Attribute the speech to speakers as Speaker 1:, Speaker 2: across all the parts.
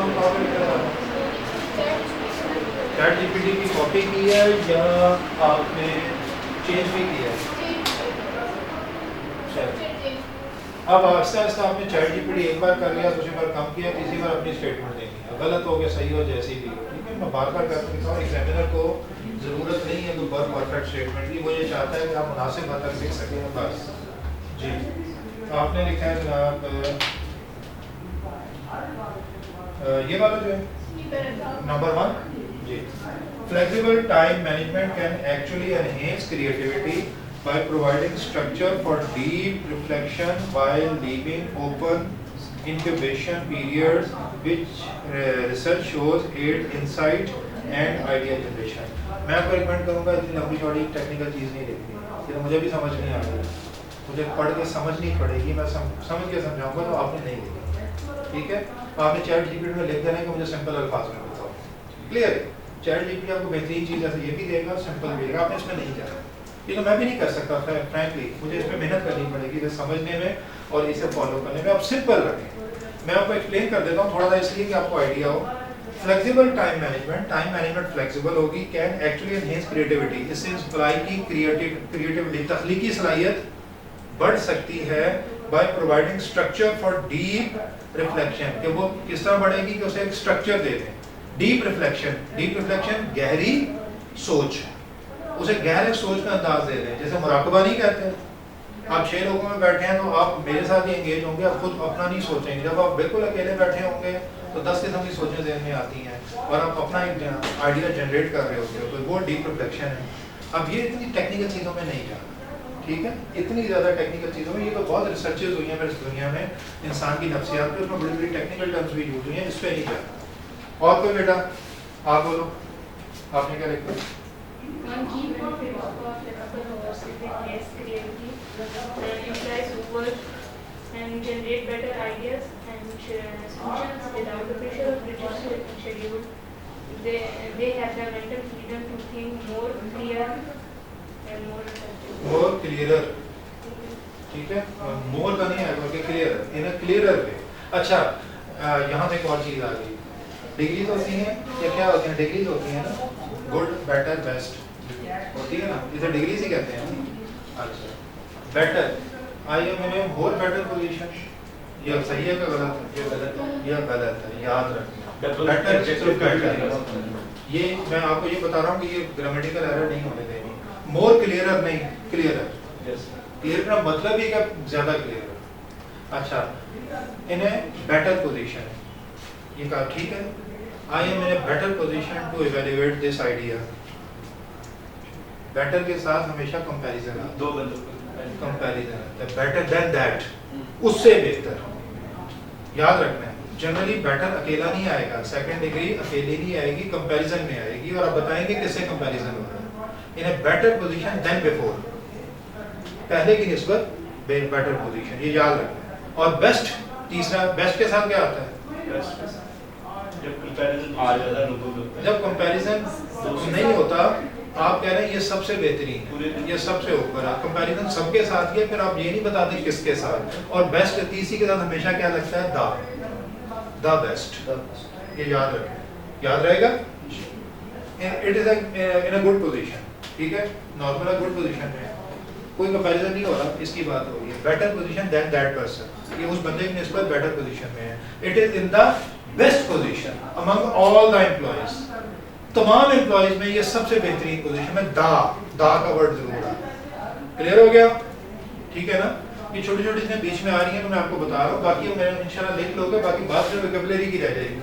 Speaker 1: हम कहाँ पे लिखा था? चैट जीपीटी की कॉपी की है या आपने चेंज भी किया है? अब आहिस्ता आहिस्ता आपने चैट जीपीटी एक बार कर लिया, दूसरी बार कम किया, तीसरी बार अपनी स्टेटमेंट देनी है। गलत हो गया, सही हो, जैसी भी हो, ठीक है। मैं बार बार कर देता हूँ, एग्जामिनर को ज़रूरत नहीं है कोई परफेक्ट स्टेटमेंट की, वो ये चाहता है कि आप मुनासिब हद तक लिख सकें बस। जी आपने लिखा है जनाब ये वाला जो है नंबर 1 जी, flexible time management can actually enhance creativity by providing structure for deep reflection while leaving open incubation periods which research shows aid insight and idea generation। मैं आपको रिकमेंड करूँगा इतनी लंबी चौड़ी टेक्निकल चीज़ नहीं लिखनी, क्योंकि मुझे भी समझ नहीं आ रही, मुझे पढ़ के समझनी पड़ेगी, मैं समझ के समझाऊंगा तो आपने नहीं लिखा, ठीक है। आपने चैट जीपीटी में लिख देना है कि मुझे सिंपल अल्फाज में बताओ, क्लियर है। चैट जीपीटी आपको बेहतरीन चीज़ ऐसे ये भी देगा, सिंपल भी देगा, आपने इसमें नहीं जाना। ये तो मैं भी नहीं कर सकता फ्रैंकली, मुझे इसमें मेहनत करनी पड़ेगी इसे समझने में और इसे फॉलो करने में। आप सिंपल रखें, मैं आपको एक्सप्लेन कर देता हूँ थोड़ा सा, इसलिए कि आपको आइडिया हो। फ्लेक्सिबल टाइम मैनेजमेंट फ्लेक्सिबल होगी, कैन एक्चुअली एनहेंस क्रिएटिविटी, इससे एम्प्लॉय की क्रिएटिविटी तख्लीकी सलाहियत बढ़ सकती है by providing structure for deep reflection, कि वो किस तरह बढ़ेगी कि उसे एक स्ट्रक्चर दे दें। डीप रिफ्लेक्शन गहरी सोच, उसे गहरे सोच का अंदाज दे दें, जैसे मुराकबा नहीं कहते हैं। आप 6 लोगों में बैठे हैं तो आप मेरे साथ ही एंगेज होंगे, आप खुद अपना नहीं सोचेंगे। जब आप बिल्कुल अकेले बैठे होंगे तो 10 किस्म की सोचें ज़हन में आती हैं और आप अपना एक आइडिया जनरेट कर रहे होते हो, तो वो डीप रिफ्लेक्शन है। अब ये इतनी टेक्निकल चीज़ों में नहीं जाना, ठीक है, इतनी ज़्यादा टेक्निकल चीज़ों में, ये तो बहुत रिसर्चेज हुई हैं इस दुनिया में इंसान की नफ्सियात पे, उसमें बड़ी बड़ी टेक्निकल टर्म्स भी यूज हुई हैं, इस पर नहीं जाना। और कोई बेटा आप बोलो, आपने क्या लिखा?
Speaker 2: One key benefit of flexible hours is less creativity, implies work and generate better ideas and solutions without the pressure of rigid schedule. They have the mental freedom to think more clear and more effective.
Speaker 1: More clearer, ठीक है, मोर का नहीं है बल्कि clear, इन अ clearer वे। अच्छा यहाँ से एक और चीज़ आ गई, डिग्रीज होती हैं या क्या होती हैं? डिग्रीज होती हैं ना, गुड बेटर बेस्ट होती है ना, इसे डिग्रीज ही कहते हैं। अच्छा better, I am in A more better position, ये सही है क्या गलत है? ये गलत है, ये गलत है, याद रखना। बेटर सिर्फ बेटर, ये मैं आपको ये बता रहा हूँ कि ये ग्रामेटिकल एरर नहीं होने देनी। मोर क्लियरर नहीं, क्लियरर, क्लियर का मतलब ही क्या, ज्यादा क्लियर। अच्छा इन ए बेटर पोजीशन, ये कहा ठीक है, I am in a better position to evaluate this idea. Better के साथ हमेशा कंपैरिजन आता है,
Speaker 3: दो बंदों
Speaker 1: कंपैरिजन आता है, बेटर देन दैट, उससे बेहतर, याद रखना है। जनरली बेटर अकेला नहीं आएगा, सेकंड डिग्री अकेले नहीं आएगी, कंपैरिजन में आएगी, और आप बताएंगे किससे कंपैरिजन हो रहा है। In a better position than before, पहले की निस्बत बेटर पोजीशन, ये याद रखना है। और बेस्ट, तीसरा बेस्ट के साथ क्या आता है?
Speaker 3: जब कंपैरिजन आ जाता है,
Speaker 1: जब कंपैरिजन नहीं होता, आप कह रहे हैं ये सबसे बेहतरीन है, ये सबसे ऊपर है, कंपैरिजन सबके साथ है, फिर आप ये नहीं बताते किसके साथ। और बेस्ट तीसरी के साथ हमेशा क्या लगता है? द बेस्ट, ये याद रखें, याद रहेगा। It is in a good position, ठीक है, नॉर्मल गुड पोजीशन में कोई कंपैरिजन नहीं हो रहा, इसकी बात हो रही है। Better position then that person, ये उस बंदे की निस्बत बेटर पोजीशन में है। It is in the best position among all the employees, तमाम एम्प्लॉइज में ये सबसे बेहतरीन पोजीशन में। दा का वर्ड जरूर है, क्लियर हो गया, ठीक है ना। ये छोटी छोटी चीजें बीच में आ रही हैं तो मैं आपको बता रहा हूँ, बाकी मैं इंशाल्लाह लिख लोगे, बाकी बात जो वोकैबुलरी की रह जाएगी,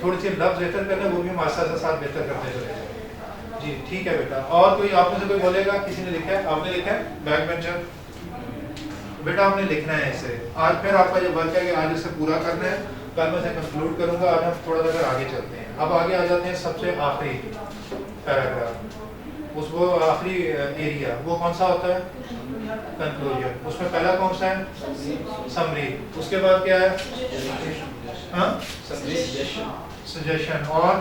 Speaker 1: थोड़ी सी लफ्ज बेहतर करना, वो भी हम आस्ता साथ बेहतर करते चले जाएंगे। जी ठीक है बेटा। और कोई आप में से कोई बोलेगा? किसी ने लिखा है? आपने लिखा है? बैक बेंचर बेटा आपने लिखना है इसे। आज फिर आपका जो वर्क है कि आज इसे पूरा करना है, कल मैं इसे कंक्लूड करूंगा। आज हम थोड़ा सा आगे चलते हैं। अब आगे आ जाते हैं सबसे आखिरी पैराग्राफ, उस वो आखिरी एरिया, वो कौन सा होता है? कंक्लूजन। उसमें पहला कौन सा है? समरी। उसके बाद क्या है? हाँ, सजेशन और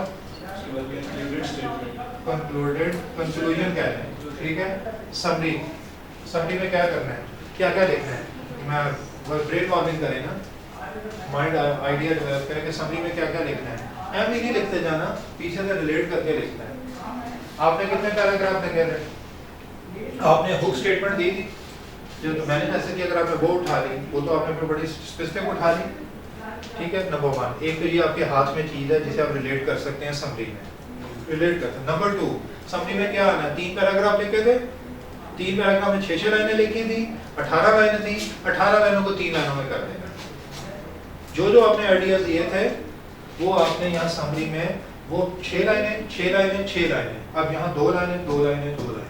Speaker 1: कंक्लूडेड, कंक्लूजन कह रहे हैं, ठीक है। समरी, समरी में क्या करना है, क्या क्या लिखना है? मैं ब्रेन वॉर्मिंग करें ना, माइंड आइडिया डेवलप करें कि समरी में क्या क्या लिखना है। एम ही नहीं लिखते जाना, पीछे से रिलेट करके लिखना है। आपने कितने पैराग्राफ लिखे थे? आपने हुक स्टेटमेंट दी थी जो तो मैंने जैसे कि अगर आपने वो उठा ली, वो तो आपने फिर बड़ी स्पेसिफिक उठा ली, ठीक है। नंबर 1, एक तो ये आपके हाथ में चीज़ है जिसे आप रिलेट कर सकते हैं समरी में, रिलेट करते हैं। नंबर 2, समरी में क्या आना है, 3 पैराग्राफ लिखे थे, 3 पैराग्राफ में 6 लाइनें लिखी थी, 18 लाइनें थी, 18 लाइनों को 3 लाइनों में कर देना। जो आपने आइडियाज दिए थे वो आपने यहाँ समरी में वो 6 लाइनें 6 लाइनें 6 लाइनें, अब यहाँ 2 लाइनें 2 लाइनें 2 लाइनें,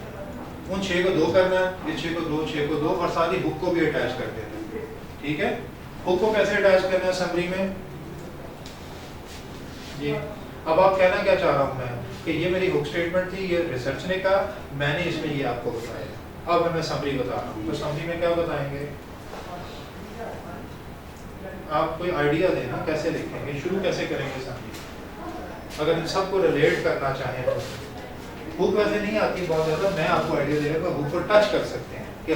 Speaker 1: उन 6 को 2 करना है, इस 6 को 2 6 को 2 और साथ ही हुक को भी अटैच कर देना है, ठीक है। हुक को कैसे अटैच करना है समरी में जी। अब आप कहना क्या चाह रहा हूँ मैं कि ये मेरी हुक स्टेटमेंट थी, ये रिसर्च ने कहा, मैंने इसमें ये आपको बताया। अब मैं समरी बता रहा हूँ, तो समरी में क्या बताएंगे, आप कोई आइडिया देना कैसे लिखेंगे, शुरू कैसे करेंगे समरी, अगर इन सबको रिलेट करना चाहें तो। हुक वैसे नहीं आती बहुत ज़्यादा, मैं आपको आइडिया दे रहा हूँ, हुक को टच कर सकते हैं कि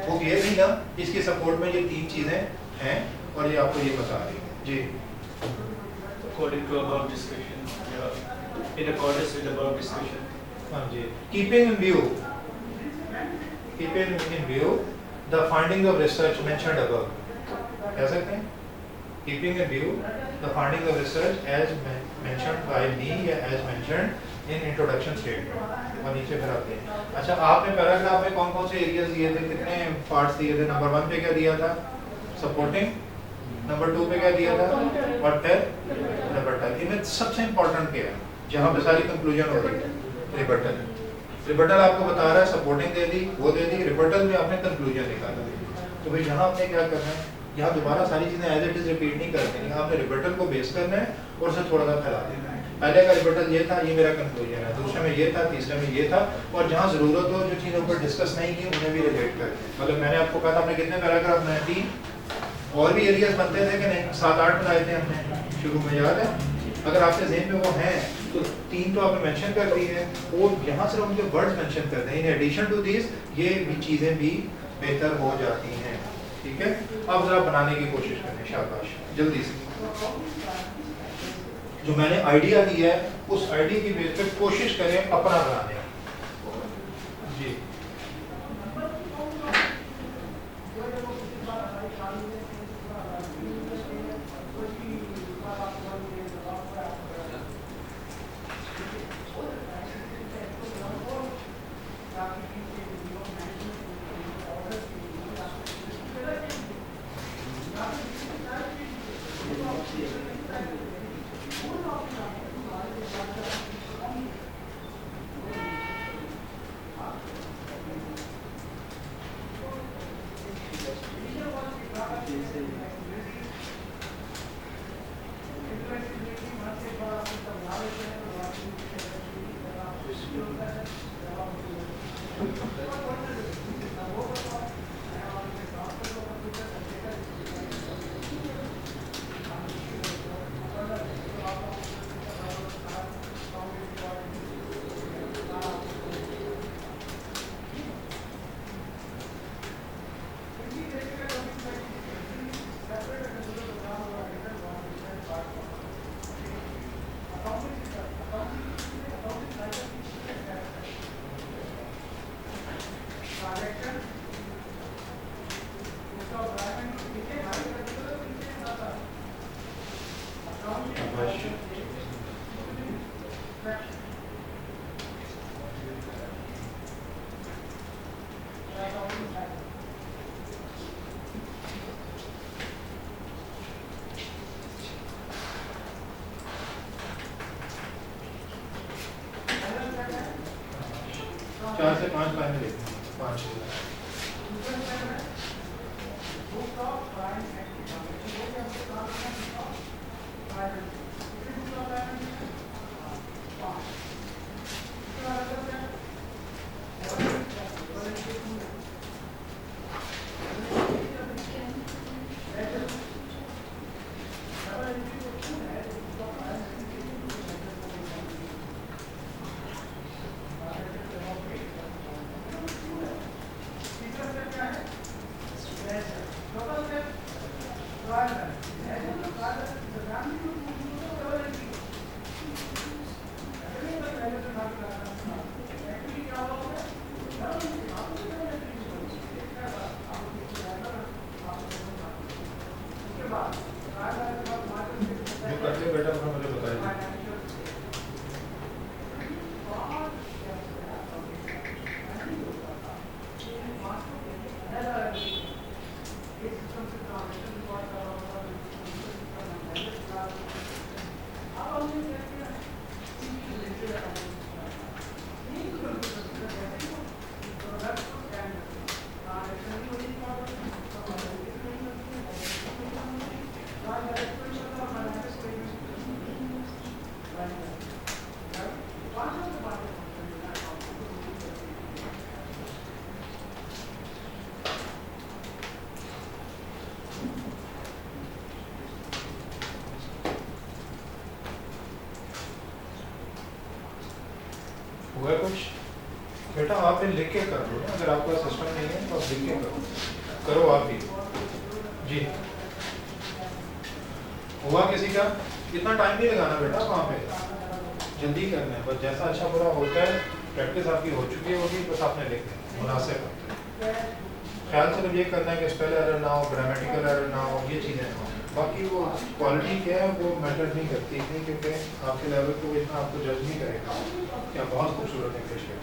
Speaker 1: हुक ये भी ना, इसकी सपोर्ट में ये 3 चीज़ें हैं और ये आपको ये बता रही है जी।
Speaker 3: According to above discussion, in accordance with above discussion.
Speaker 1: हाँ जी, keeping in view the findings of research mentioned above, कह सकते हैं keeping in view the findings of research as mentioned by me या as mentioned in introduction statement, और नीचे फिर आते हैं। अच्छा, आपने पैराग्राफ में कौन कौन से एरियाज दिए थे, कितने पार्ट्स दिए थे? नंबर 1 पे क्या दिया था, सपोर्टिंग, नंबर 2 पे क्या दिया था, और फिर रिबटल। इनमें सबसे इंपॉर्टेंट क्या है, जहाँ पे सारी कंक्लूजन हो रही है, रिबटल। रिबटल आपको बता रहा है, सपोर्टिंग दे दी, वो दे दी, रिबटल में आपने कंक्लूजन निकाला। तो भाई यहाँ आपने क्या करना है, यहाँ दोबारा सारी चीज़ें एज इट इज रिपीट नहीं कर देनी, आपने रिबटल को बेस करना है और उसे थोड़ा सा फैला देना है। पहले का रिबटल ये था, ये मेरा कंक्लूजन है, दूसरे में ये था, तीसरे में ये था, और जहाँ ज़रूरत हो जो चीज़ों पर डिस्कस नहीं की उन्हें भी रिलेट कर दें। मतलब मैंने आपको कहा था, आपने कितने पैराग्राफ बनाए, 3, और भी एरियाज बनते थे कि नहीं, 7-8 बनाए थे हमने शुरू में, याद है? अगर आपके ज़हन में वो हैं तो 3 तो आपने मेंशन कर दी है, और यहाँ से उनके वर्ड्स मेंशन कर दें, इन एडिशन टू दिस, ये भी चीज़ें भी बेहतर हो जाती हैं, ठीक है। अब जरा बनाने की कोशिश करें, शाबाश, जल्दी से। जो मैंने आइडिया दिया है उस आइडिया की बेस पे कोशिश करें अपना बनाने जी। चार से 5 लाइनें लिखनी है, 5-6 जो करते हो बेटा अपना मुझे बताइए। हुआ कुछ बेटा आप लिख के कर लो ना, अगर आपका सिस्टम नहीं है तो आप लिख के करो आप भी जी। हुआ किसी का? इतना टाइम नहीं लगाना बेटा वहाँ पे, जल्दी करना है बस। जैसा अच्छा बुरा होता है, प्रैक्टिस आपकी हो चुकी होगी, बस आपने लिख देना मुनासिब ख्याल से। जब ये करना है कि स्पेल एरर ना हो, ग्रामेटिकल एरर ना हो, ये चीज़ें ना हो। बाकी वो क्वालिटी क्या है वो मैटर नहीं करती इतनी, क्योंकि आपके लेवल को इतना आपको जज नहीं करेगा क्या बहुत खूबसूरत इंग्लिश है।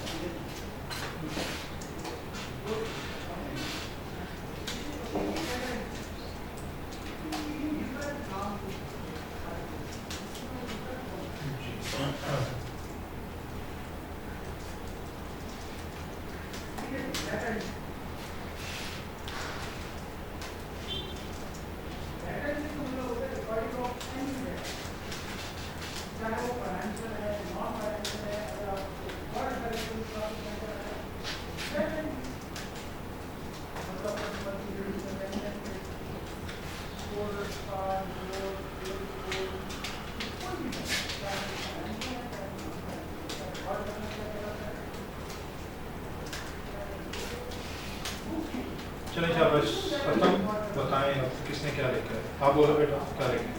Speaker 1: चलिए शाबाश, खत्म। बताएं किसने क्या लिखा है, आप बोलो बेटा क्या लिखा है।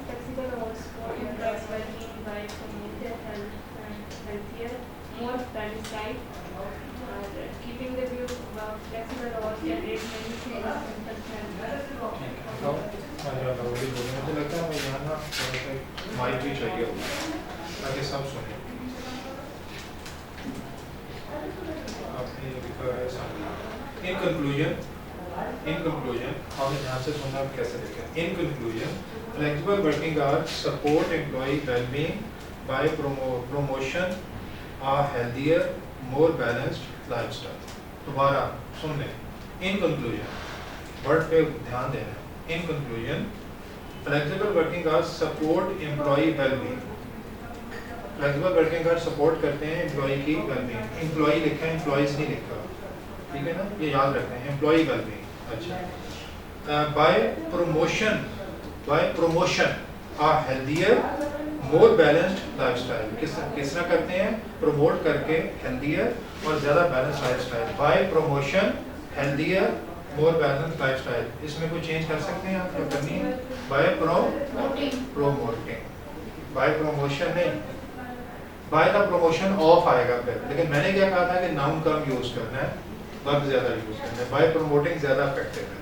Speaker 2: Flexible hours for employees working by promoting health and healthier, more balanced diet. Keeping the view of flexible hours generate many things in personal.
Speaker 1: मुझे लगता है मैं यहाँ ना थोड़ा सा माइक भी चाहिए होगा ताकि सब सुने। आपने लिखा है इन कंक्लूजन आपने ध्यान से सुनना कैसे लिखा है। In conclusion flexible working hours support employee wellbeing by promotion a healthier more balanced lifestyle. दोबारा सुन लें, इन कंक्लूजन वर्ड पे ध्यान देना। In conclusion flexible working hours support employee wellbeing. Flexible working hours support करते हैं एम्प्लॉई की wellbeing. Employee लिखा है, एम्प्लॉइज नहीं लिखा, ठीक है ना, ये याद रखते हैं। एम्प्लॉई वेलबींग, अच्छा। By promotion a healthier more balanced lifestyle. किस तरह करते हैं? प्रमोट करके हेल्दियर और ज़्यादा balance lifestyle. By promotion healthier more balance lifestyle. इसमें कोई चेंज कर सकते हैं आप, क्या करनी है? बाय प्रोमोटिंग, बाय प्रमोशन नहीं, बाय द प्रमोशन ऑफ आएगा फिर। लेकिन मैंने क्या कहा था कि नाउन कम यूज करना है, वर्ब ज़्यादा यूज करना है। बाय प्रमोटिंग ज़्यादा इफेक्टिव है,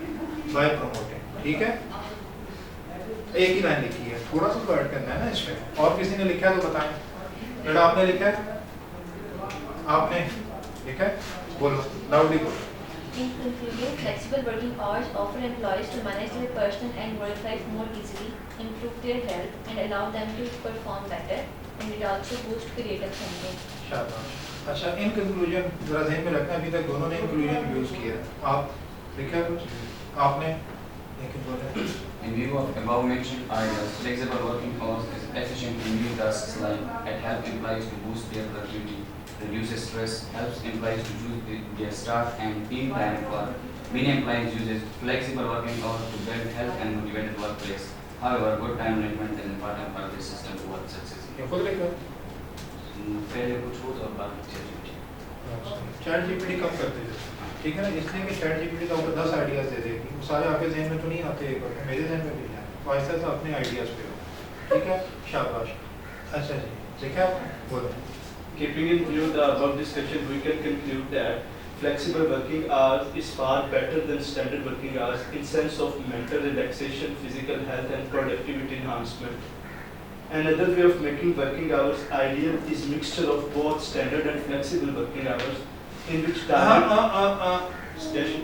Speaker 1: बाय प्रमोटिंग, ठीक है। एक ही लाइन लिखी है, थोड़ा सा ऐड करना है ना इसमें। और किसी ने लिखा है तो बताएं। बेटा आपने लिखा है, आपने लिखा है, बोलो लाउडली बोलो।
Speaker 4: In conclusion, flexible working hours offer employees to manage their personal and work life more easily, improve their health, and allow them to perform better. And it also boosts creative thinking.
Speaker 1: शाबाश। अच्छा, in conclusion जरा ध्यान में रखना, अभी तक दोनों ने इंक्लूजन यूज किया है। आप लिखा कुछ आपने, लेकिन बोले
Speaker 5: In view of above mentioned ideas, flexible working hours is efficient in new tasks like it helps employees to boost their productivity, reduces stress, helps employees to choose their start and team time work. Many employees use flexible working hours to build health and motivated workplace. However, good time management is important for this system to work successfully.
Speaker 1: ये खुद लिखा।
Speaker 5: पहले कुछ हो तो बाद में चलिए।
Speaker 1: चैट जीपीटी कम करते हैं, ठीक है ना, इसलिए कि चैट जीपीटी का ऊपर 10 आइडियाज़ दे देगी, वो सारे आपके जहन में तो नहीं आते, एक बार मेरे जहन में भी नहीं आते, तो ऐसा ऐसा अपने आइडियाज़ पे हो, ठीक है, शाबाश। अच्छा जी, देखिए आप बोलो।
Speaker 3: Keeping in view the above discussion, we can conclude that flexible working hours is far better than standard working hours in sense of mental relaxation, physical health and productivity enhancement. Another way of making working hours ideal is mixture of both standard and flexible working hours in which station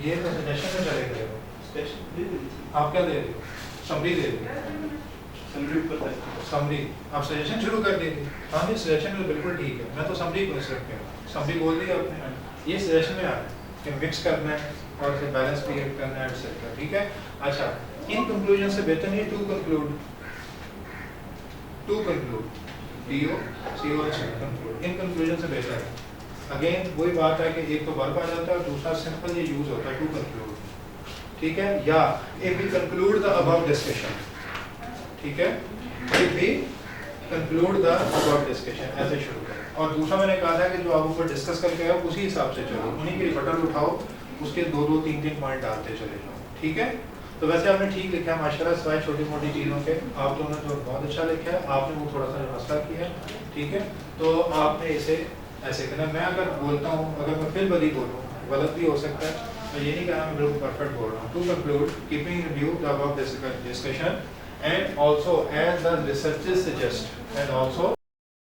Speaker 1: ये तो suggestion में चले गए हो,
Speaker 3: station दे दी थी।
Speaker 1: आप क्या दे रहे हो, समरी दे रहे हो,
Speaker 3: समरी ऊपर तक
Speaker 1: समरी, आप सजेशन शुरू कर दीजिए। हाँ जी, सजेशन तो बिल्कुल ठीक है, मैं तो समरी को सिर्फ कह रहा हूँ, समरी बोल दी आपने, ये सजेशन में आ रहा है कि मिक्स करना है और फिर बैलेंस क्रिएट करना है एटसेट्रा, ठीक है। अच्छा, इन कंक्लूजन से बेहतर नहीं to conclude, DO CO conclude, in conclusion से बेहतर है। अगेन वही बात है कि एक तो वर्ब आ जाता है और दूसरा सिंपल ये यूज होता है टू कंक्लूड, ठीक है, या if we conclude the above discussion, ठीक है, if we conclude the above discussion, ऐसे शुरू करें। और दूसरा मैंने कहा था कि जो आप ऊपर डिस्कस करके आए उसी हिसाब से चलो, उन्हीं के बटन उठाओ, उसके 2-2, 3-3 पॉइंट डालते चले जाओ, ठीक है। तो वैसे आपने ठीक लिखा है माशाल्लाह, सिवाय छोटी मोटी चीज़ों के आप दोनों तो बहुत अच्छा लिखा है, आपने वो थोड़ा सा मसला किया है, ठीक है। तो आपने इसे ऐसे करना, मैं अगर बोलता हूँ, अगर मैं फिर बदी बोलूँ, गलत भी हो सकता है, तो ये नहीं कहना मैं बिल्कुल परफेक्ट बोल रहा हूँ। To conclude, keeping in view the above discussion and also as the researchers suggest and also